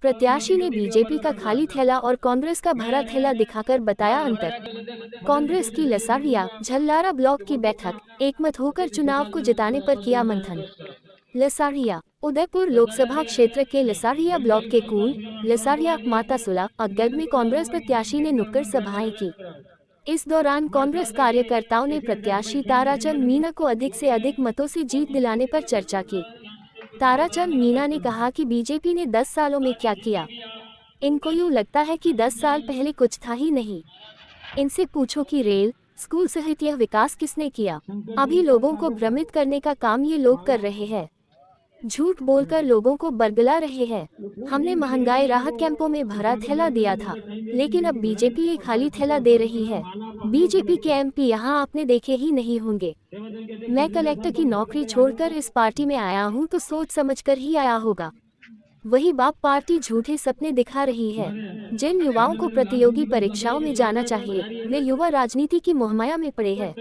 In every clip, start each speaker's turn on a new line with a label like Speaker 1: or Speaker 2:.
Speaker 1: प्रत्याशी ने बीजेपी का खाली थैला और कांग्रेस का भरा थैला दिखाकर बताया अंतर। कांग्रेस की लसाड़िया झल्लारा ब्लॉक की बैठक, एकमत होकर चुनाव को जिताने पर किया मंथन। लसाड़िया उदयपुर लोकसभा क्षेत्र के लसाड़िया ब्लॉक के कूल, लसाड़िया, मातासुला और गढ़ में कांग्रेस प्रत्याशी ने नुक्कड़ सभाएं की। इस दौरान कांग्रेस कार्यकर्ताओं ने प्रत्याशी ताराचंद मीणा को अधिक से अधिक मतों से जीत दिलाने पर चर्चा की। ताराचंद मीणा ने कहा कि बीजेपी ने 10 सालों में क्या किया। इनको यूँ लगता है कि 10 साल पहले कुछ था ही नहीं। इनसे पूछो कि रेल, स्कूल सहित यह विकास किसने किया। अभी लोगों को भ्रमित करने का काम ये लोग कर रहे हैं। झूठ बोलकर लोगों को बरगला रहे हैं। हमने महंगाई राहत कैंपों में भरा थैला दिया था, लेकिन अब बीजेपी ये खाली थैला दे रही है। बीजेपी के एमपी यहाँ आपने देखे ही नहीं होंगे। मैं कलेक्टर की नौकरी छोड़कर इस पार्टी में आया हूँ तो सोच समझकर ही आया होगा। वही बाप पार्टी झूठे सपने दिखा रही है। जिन युवाओं को प्रतियोगी परीक्षाओं में जाना चाहिए, वे युवा राजनीति की मोहमाया में पड़े हैं,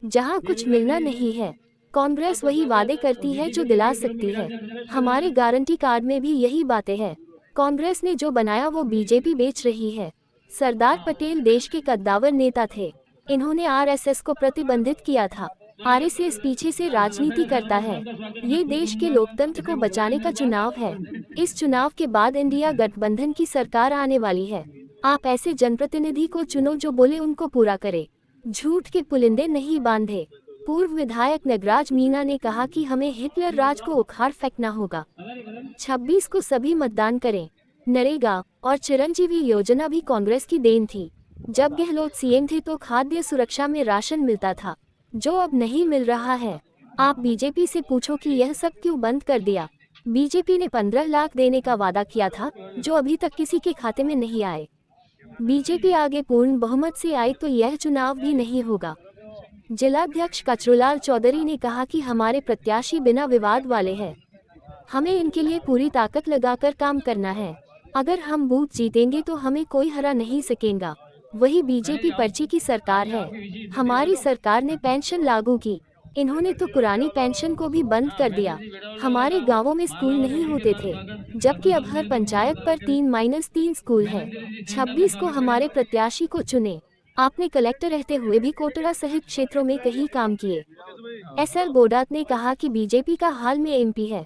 Speaker 1: जहां कुछ मिलना नहीं है। कांग्रेस वही वादे करती है जो दिला सकती है। हमारे गारंटी कार्ड में भी यही बातें हैं। कांग्रेस ने जो बनाया वो बीजेपी बेच रही है। सरदार पटेल देश के कद्दावर नेता थे। इन्होंने आरएसएस को प्रतिबंधित किया था। आरएसएस पीछे से राजनीति करता है। ये देश के लोकतंत्र को बचाने का चुनाव है। इस चुनाव के बाद इंडिया गठबंधन की सरकार आने वाली है। आप ऐसे जनप्रतिनिधि को चुनो जो बोले उनको पूरा करे, झूठ के पुलिंदे नहीं बांधे। पूर्व विधायक नगराज मीणा ने कहा कि हमें हिटलर राज को उखाड़ फेंकना होगा। 26 को सभी मतदान करें। नरेगा और चिरंजीवी योजना भी कांग्रेस की देन थी। जब गहलोत सीएम थे तो खाद्य सुरक्षा में राशन मिलता था, जो अब नहीं मिल रहा है। आप बीजेपी से पूछो कि यह सब क्यों बंद कर दिया। बीजेपी ने 15 लाख देने का वादा किया था, जो अभी तक किसी के खाते में नहीं आए। बीजेपी आगे पूर्ण बहुमत से आई तो यह चुनाव भी नहीं होगा। जिलाध्यक्ष कचरूलाल चौधरी ने कहा कि हमारे प्रत्याशी बिना विवाद वाले हैं। हमें इनके लिए पूरी ताकत लगाकर काम करना है। अगर हम बूथ जीतेंगे तो हमें कोई हरा नहीं सकेगा। वही बीजेपी पर्ची की सरकार है। हमारी सरकार ने पेंशन लागू की। इन्होंने तो पुरानी पेंशन को भी बंद कर दिया। हमारे गांवों में स्कूल नहीं होते थे, जबकि अब हर पंचायत पर 3-3 स्कूल है। 26 को हमारे प्रत्याशी को चुने। आपने कलेक्टर रहते हुए भी कोटरा सहित क्षेत्रों में कई काम किए। एसएल बोडात ने कहा कि बीजेपी का हाल में एमपी है।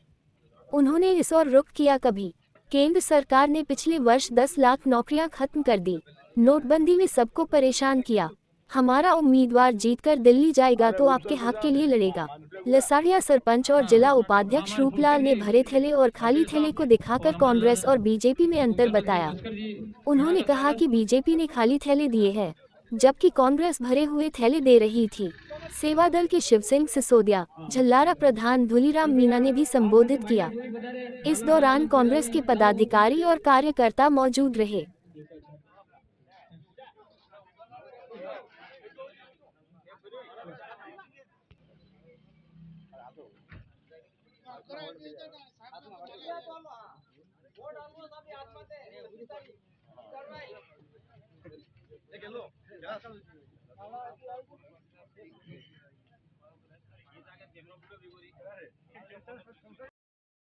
Speaker 1: उन्होंने इस और रुख किया कभी। केंद्र सरकार ने पिछले वर्ष 10 लाख नौकरियां खत्म कर दी। नोटबंदी में सबको परेशान किया। हमारा उम्मीदवार जीतकर दिल्ली जाएगा तो आपके हक के लिए लड़ेगा। लसाड़िया सरपंच और जिला उपाध्यक्ष रूपलाल ने भरे थैले और खाली थैले को दिखाकर कांग्रेस और बीजेपी में अंतर बताया। उन्होंने कहा कि बीजेपी ने खाली थैले दिए हैं, जबकि कांग्रेस भरे हुए थैले दे रही थी। सेवा दल के शिव सिंह सिसोदिया, झल्लारा प्रधान धुलीराम मीणा ने भी संबोधित किया। इस दौरान कांग्रेस के पदाधिकारी और कार्यकर्ता मौजूद रहे।